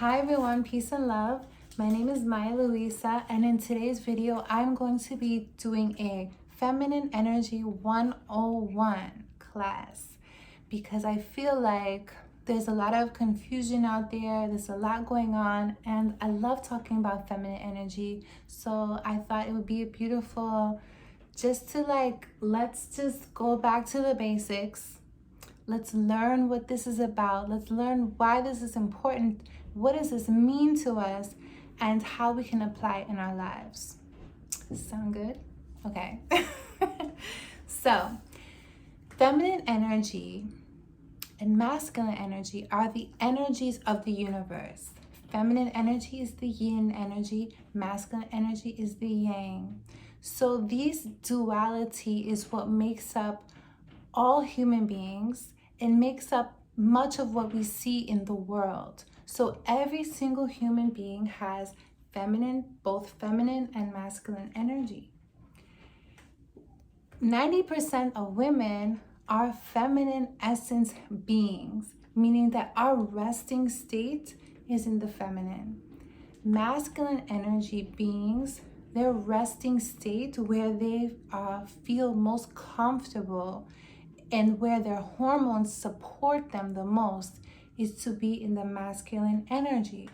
Hi everyone, peace and love. My name is Maya Luisa, and in today's video, I'm going to be doing a Feminine Energy 101 class because I feel like there's a lot of confusion out there, there's a lot going on, and I love talking about feminine energy. So I thought it would be a beautiful just to let's just go back to the basics. Let's learn what this is about. Let's learn why this is important. What does this mean to us? And how we can apply it in our lives. Sound good? Okay. So, feminine energy and masculine energy are the energies of the universe. Feminine energy is the yin energy, masculine energy is the yang. So, this duality is what makes up all human beings and makes up much of what we see in the world. So every single human being has both feminine and masculine energy. 90% of women are feminine essence beings, meaning that our resting state is in the feminine. Masculine energy beings, their resting state where they feel most comfortable and where their hormones support them the most is to be in the masculine energy.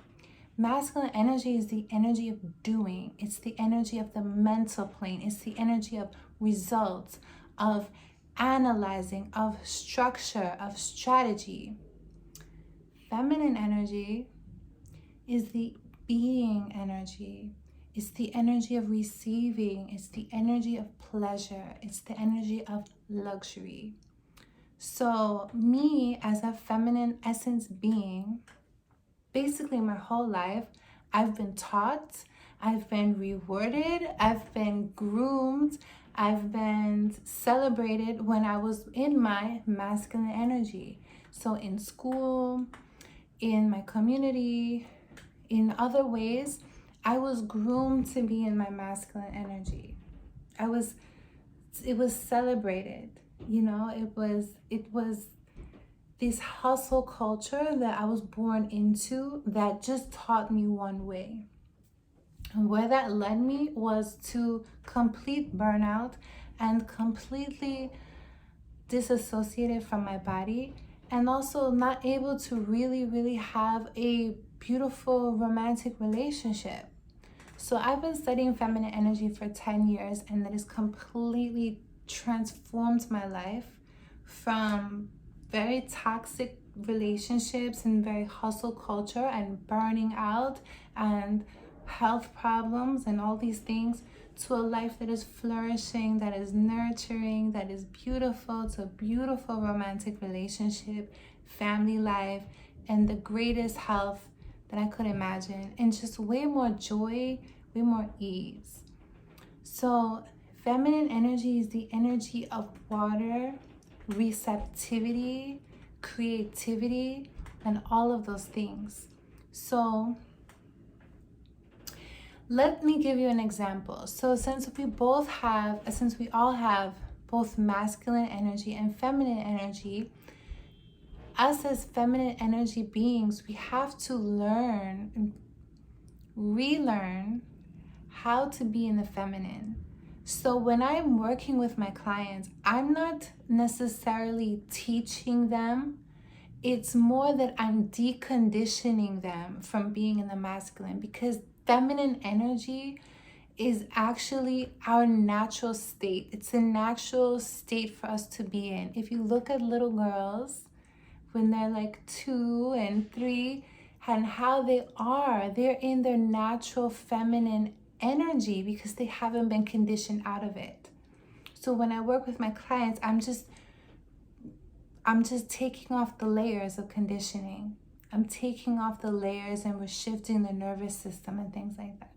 Masculine energy is the energy of doing. It's the energy of the mental plane. It's the energy of results, of analyzing, of structure, of strategy. Feminine energy is the being energy. It's the energy of receiving. It's the energy of pleasure. It's the energy of luxury. So me as a feminine essence being, basically my whole life, I've been taught, I've been rewarded, I've been groomed, I've been celebrated when I was in my masculine energy. So in school, in my community, in other ways, I was groomed to be in my masculine energy. It was celebrated, it was this hustle culture that I was born into that just taught me one way. And where that led me was to complete burnout and completely disassociated from my body, and also not able to really have a beautiful romantic relationship. So I've been studying feminine energy for 10 years, and that has completely transformed my life from very toxic relationships and very hustle culture and burning out and health problems and all these things to a life that is flourishing, that is nurturing, that is beautiful, to a beautiful romantic relationship, family life, and the greatest health that I could imagine, and just way more joy, way more ease. So feminine energy is the energy of water, receptivity, creativity, and all of those things. So let me give you an example. So since we all have both masculine energy and feminine energy, us as feminine energy beings, we have to learn and relearn how to be in the feminine. So when I'm working with my clients, I'm not necessarily teaching them. It's more that I'm deconditioning them from being in the masculine, because feminine energy is actually our natural state. It's a natural state for us to be in. If you look at little girls, when they're like 2 and 3, and how they're in their natural feminine energy because they haven't been conditioned out of it. So when I work with my clients, I'm just taking off the layers of conditioning. I'm taking off the layers, and we're shifting the nervous system and things like that.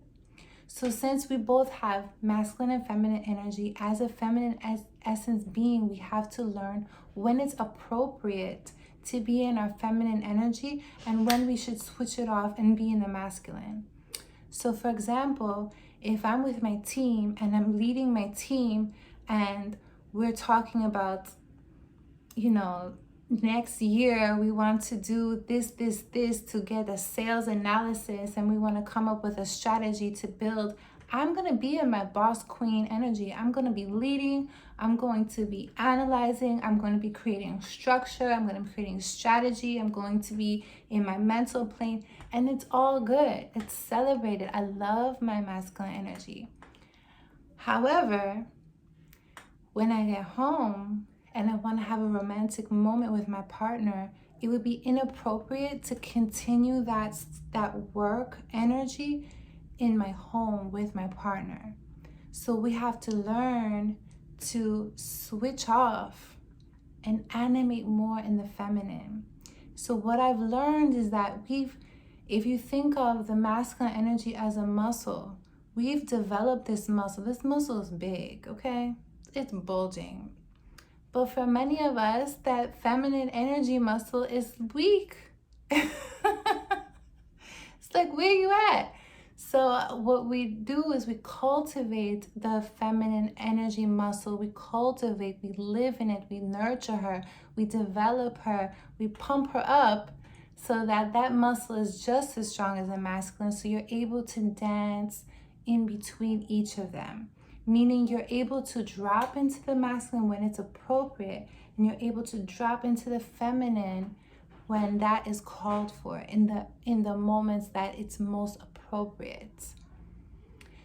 So since we both have masculine and feminine energy, as a feminine essence being, we have to learn when it's appropriate to be in our feminine energy and when we should switch it off and be in the masculine. So for example, if I'm with my team and I'm leading my team and we're talking about, next year we want to do this to get a sales analysis, and we want to come up with a strategy to build. I'm going to be in my boss queen energy. I'm going to be leading. I'm going to be analyzing. I'm going to be creating structure. I'm going to be creating strategy. I'm going to be in my mental plane, and it's all good. It's celebrated. I love my masculine energy. However, when I get home and I want to have a romantic moment with my partner, it would be inappropriate to continue that work energy in my home with my partner. So we have to learn to switch off and animate more in the feminine. So what I've learned is that if you think of the masculine energy as a muscle, we've developed this muscle. This muscle is big, okay? It's bulging. But for many of us, that feminine energy muscle is weak. It's like, where you at? So what we do is we cultivate the feminine energy muscle. We cultivate, we live in it, we nurture her, we develop her, we pump her up so that that muscle is just as strong as the masculine. So you're able to dance in between each of them, meaning you're able to drop into the masculine when it's appropriate, and you're able to drop into the feminine when that is called for, in the moments that it's most appropriate.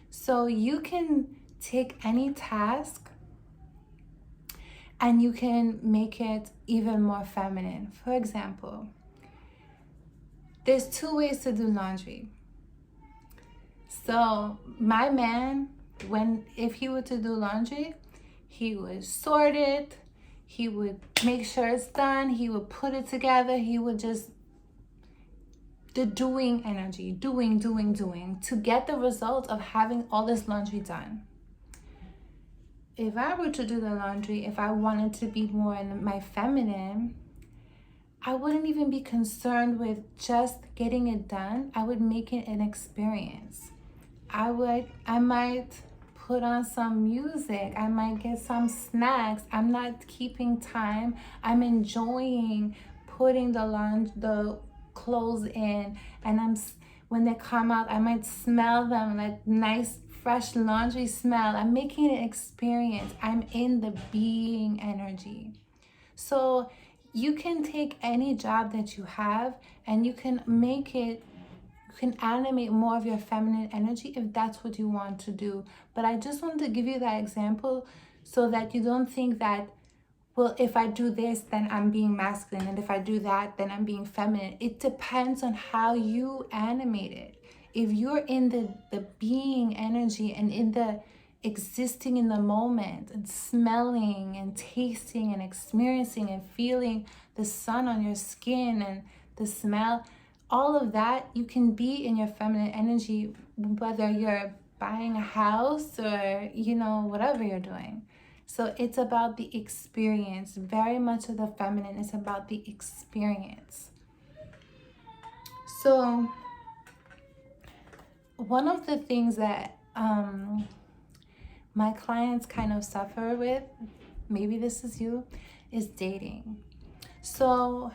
So you can take any task and you can make it even more feminine. For example, there's 2 ways to do laundry. So my man, if he were to do laundry, he would sort it, he would make sure it's done, he would put it together, he would just the doing energy, doing to get the result of having all this laundry done. If I were to do the laundry, if I wanted to be more in my feminine, I wouldn't even be concerned with just getting it done. I would make it an experience. I might put on some music. I might get some snacks. I'm not keeping time. I'm enjoying putting the clothes in, and when they come out, I might smell them, like nice fresh laundry smell. I'm making an experience. I'm in the being energy. So you can take any job that you have and you can animate more of your feminine energy if that's what you want to do. But I just wanted to give you that example so that you don't think that, well, if I do this, then I'm being masculine, and if I do that, then I'm being feminine. It depends on how you animate it. If you're in the being energy and in the existing in the moment and smelling and tasting and experiencing and feeling the sun on your skin and the smell, all of that, you can be in your feminine energy, whether you're buying a house or, whatever you're doing. So it's about the experience. Very much of the feminine is about the experience. So one of the things that my clients kind of suffer with, maybe this is you, is dating. So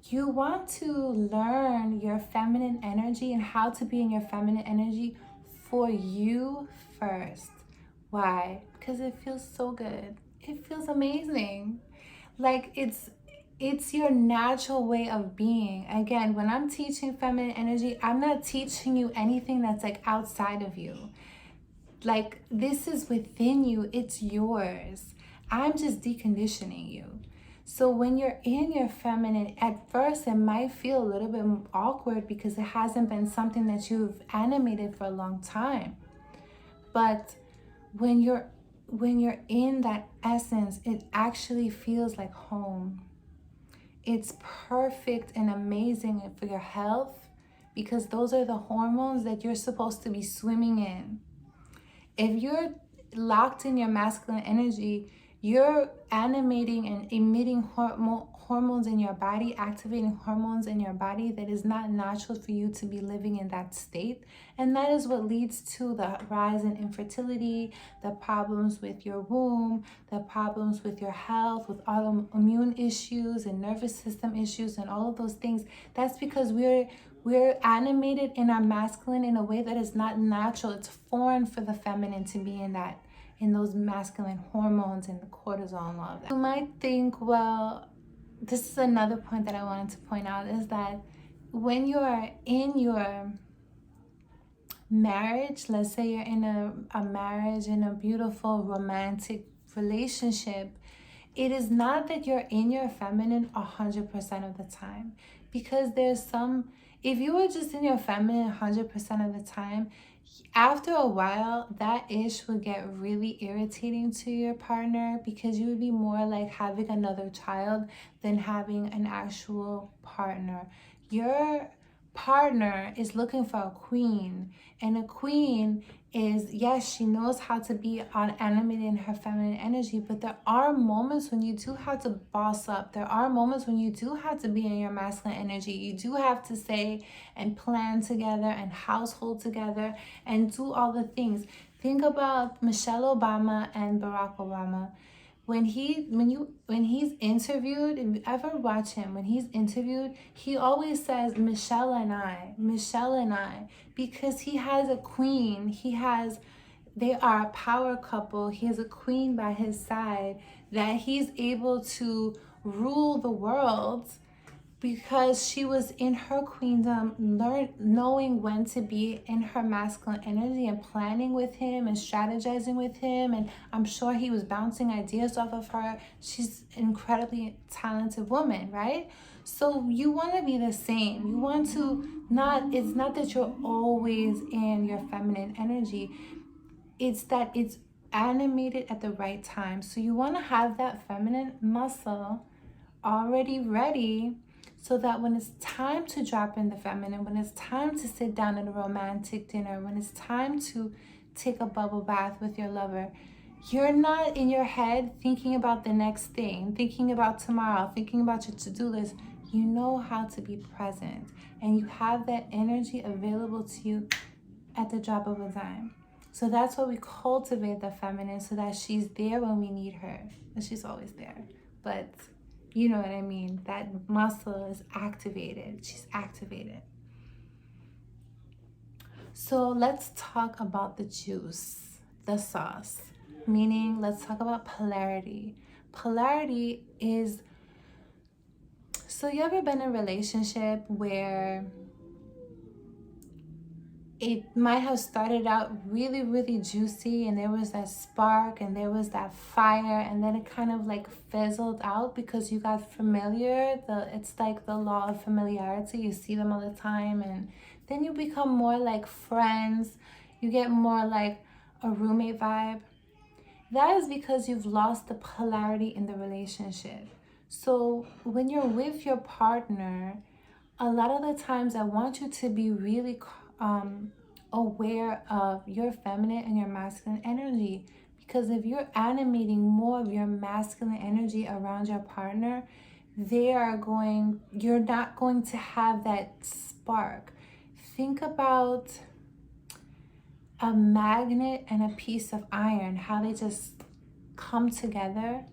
you want to learn your feminine energy and how to be in your feminine energy for you first. Why? Because it feels so good. It feels amazing. Like it's your natural way of being. Again, when I'm teaching feminine energy, I'm not teaching you anything that's like outside of you. Like, this is within you. It's yours. I'm just deconditioning you. So when you're in your feminine, at first it might feel a little bit awkward because it hasn't been something that you've animated for a long time. But when you're in that essence, it actually feels like home. It's perfect and amazing for your health because those are the hormones that you're supposed to be swimming in. If you're locked in your masculine energy You're animating and emitting hormones in your body, activating hormones in your body that is not natural for you to be living in that state. And that is what leads to the rise in infertility, the problems with your womb, the problems with your health, with autoimmune issues and nervous system issues and all of those things. That's because we're animated in our masculine in a way that is not natural. It's foreign for the feminine to be in those masculine hormones and the cortisol and all of that. You might think, well, this is another point that I wanted to point out, is that when you're in your marriage, let's say you're in a marriage, in a beautiful romantic relationship, it is not that you're in your feminine 100% of the time, because there's some, if you were just in your feminine 100% of the time, after a while that ish would get really irritating to your partner, because you would be more like having another child than having an actual partner. Your partner is looking for a queen, and a queen is, yes, she knows how to be animated in her feminine energy, but there are moments when you do have to boss up. There are moments when you do have to be in your masculine energy. You do have to say and plan together and household together and do all the things. Think about Michelle Obama and Barack Obama. When he's interviewed, if you ever watch him, when he's interviewed, he always says Michelle and I, because he has a queen. They are a power couple. He has a queen by his side that he's able to rule the world, because she was in her queendom, knowing when to be in her masculine energy and planning with him and strategizing with him. And I'm sure he was bouncing ideas off of her. She's an incredibly talented woman, right? So you want to be the same. You want to it's not that you're always in your feminine energy. It's that it's animated at the right time. So you want to have that feminine muscle already ready, so that when it's time to drop in the feminine, when it's time to sit down at a romantic dinner, when it's time to take a bubble bath with your lover, you're not in your head thinking about the next thing, thinking about tomorrow, thinking about your to-do list. You know how to be present, and you have that energy available to you at the drop of a dime. So that's why we cultivate the feminine, so that she's there when we need her. And she's always there, but you know what I mean? That muscle is activated. She's activated. So let's talk about the juice, the sauce. Meaning, let's talk about polarity. Polarity is, so you ever been in a relationship where it might have started out really, really juicy, and there was that spark and there was that fire, and then it kind of like fizzled out because you got familiar. It's like the law of familiarity. You see them all the time, and then you become more like friends. You get more like a roommate vibe. That is because you've lost the polarity in the relationship. So when you're with your partner, a lot of the times I want you to be really aware of your feminine and your masculine energy, because if you're animating more of your masculine energy around your partner, you're not going to have that spark. Think about a magnet and a piece of iron, how they just come together.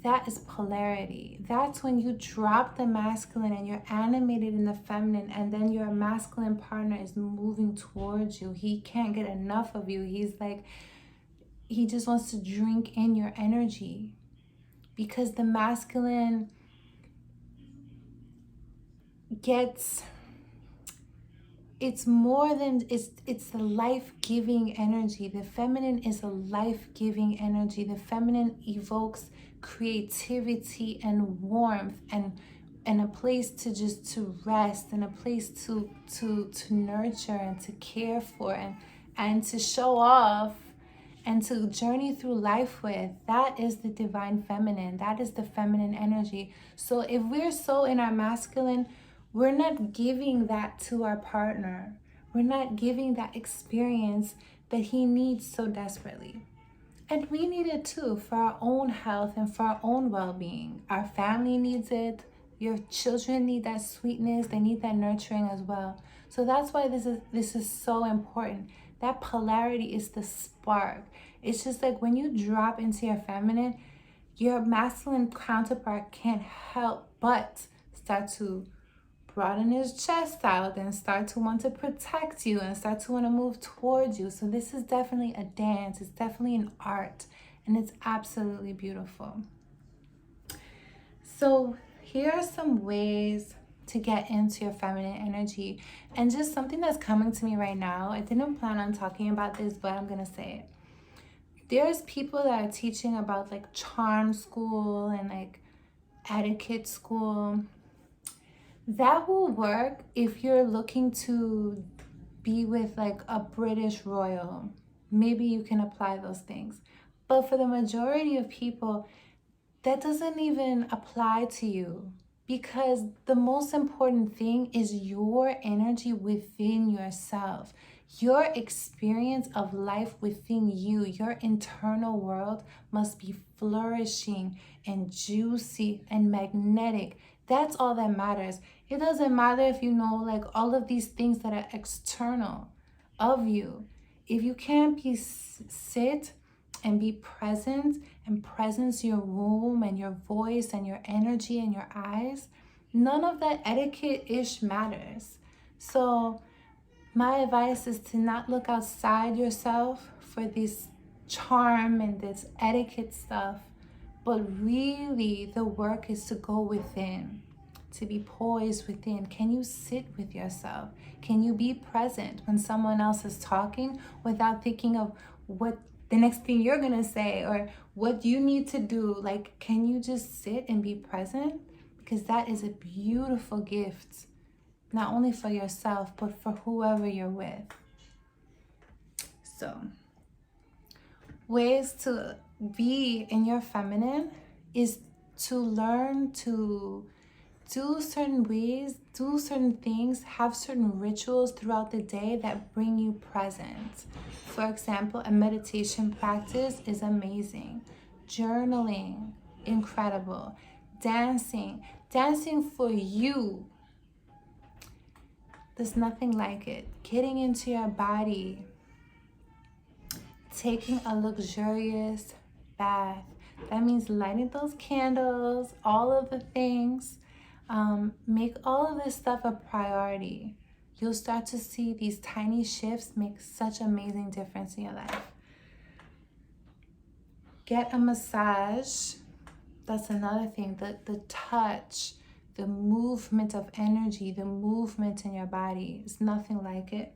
That is polarity. That's when you drop the masculine and you're animated in the feminine, and then your masculine partner is moving towards you. He can't get enough of you. He just wants to drink in your energy, because the masculine it's more than, it's the life-giving energy. The feminine is a life-giving energy. The feminine evokes creativity and warmth, and a place to rest, and a place to nurture and to care for, and to show off and to journey through life with. That is the divine feminine. That is the feminine energy. So if we're so in our masculine, we're not giving that to our partner. We're not giving that experience that he needs so desperately. And we need it too for our own health and for our own well-being. Our family needs it. Your children need that sweetness. They need that nurturing as well. So that's why this is so important. That polarity is the spark. It's just like when you drop into your feminine, your masculine counterpart can't help but start to broaden his chest out and start to want to protect you and start to want to move towards you. So this is definitely a dance. It's definitely an art, and it's absolutely beautiful. So here are some ways to get into your feminine energy, and just something that's coming to me right now. I didn't plan on talking about this, but I'm gonna say it. There's people that are teaching about like charm school and like etiquette school. That will work if you're looking to be with like a British royal. Maybe you can apply those things. But for the majority of people, that doesn't even apply to you, because the most important thing is your energy within yourself. Your experience of life within you, your internal world must be flourishing and juicy and magnetic. That's all that matters. It doesn't matter if you know like all of these things that are external of you. If you can't sit and be present and presence your womb and your voice and your energy and your eyes, none of that etiquette-ish matters. So my advice is to not look outside yourself for this charm and this etiquette stuff, but really the work is to go within, to be poised within. Can you sit with yourself? Can you be present when someone else is talking without thinking of what the next thing you're gonna say or what you need to do? Like, can you just sit and be present? Because that is a beautiful gift, not only for yourself, but for whoever you're with. So, ways to be in your feminine is to learn to do certain ways, do certain things, have certain rituals throughout the day that bring you present. For example, a meditation practice is amazing. Journaling, incredible. Dancing for you. There's nothing like it. Getting into your body. Taking a luxurious bath. That means lighting those candles, all of the things. Make all of this stuff a priority. You'll start to see these tiny shifts make such amazing difference in your life. Get a massage. That's another thing. The touch, the movement of energy, the movement in your body is nothing like it.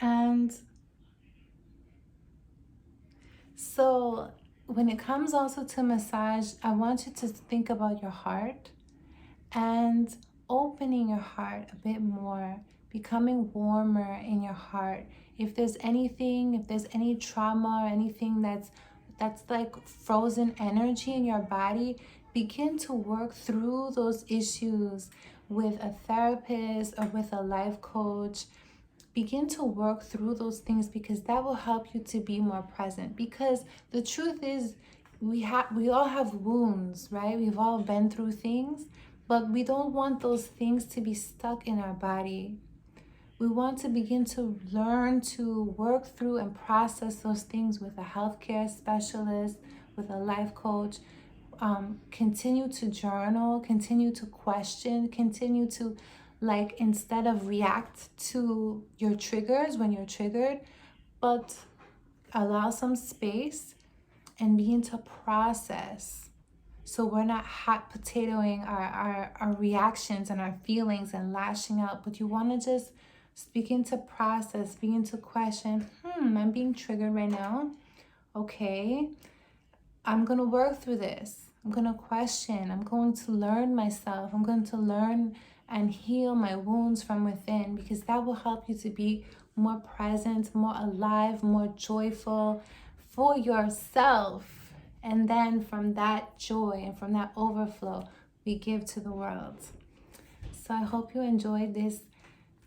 And so when it comes also to massage, I want you to think about your heart and opening your heart a bit more, becoming warmer in your heart. If there's any trauma or anything that's like frozen energy in your body, begin to work through those issues with a therapist or with a life coach. Begin to work through those things, because that will help you to be more present. Because the truth is, we all have wounds, right? We've all been through things, but we don't want those things to be stuck in our body. We want to begin to learn to work through and process those things with a healthcare specialist, with a life coach. Continue to journal, continue to question, continue to, like, instead of react to your triggers when you're triggered, but allow some space and begin to process. So we're not hot potatoing our reactions and our feelings and lashing out, but you want to just begin to process, begin to question, I'm being triggered right now. Okay, I'm going to work through this. I'm going to question. I'm going to learn myself. I'm going to learn and heal my wounds from within, because that will help you to be more present, more alive, more joyful for yourself. And then from that joy and from that overflow, we give to the world. So I hope you enjoyed this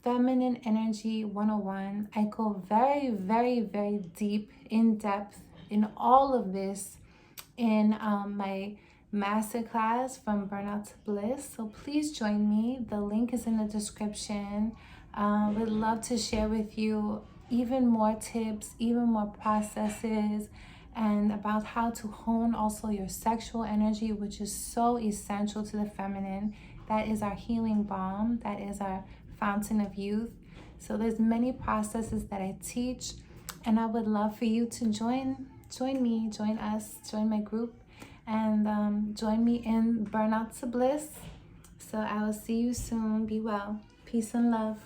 Feminine Energy 101. I go very, very, very deep, in depth in all of this in my masterclass From Burnout to Bliss. So please join me. The link is in the description. Would love to share with you even more tips, even more processes, and about how to hone also your sexual energy, which is so essential to the feminine. That is our healing balm. That is our fountain of youth. So there's many processes that I teach, and I would love for you to join me, join us, join my group, and join me in Burnout to Bliss. So I will see you soon. Be well. Peace and love.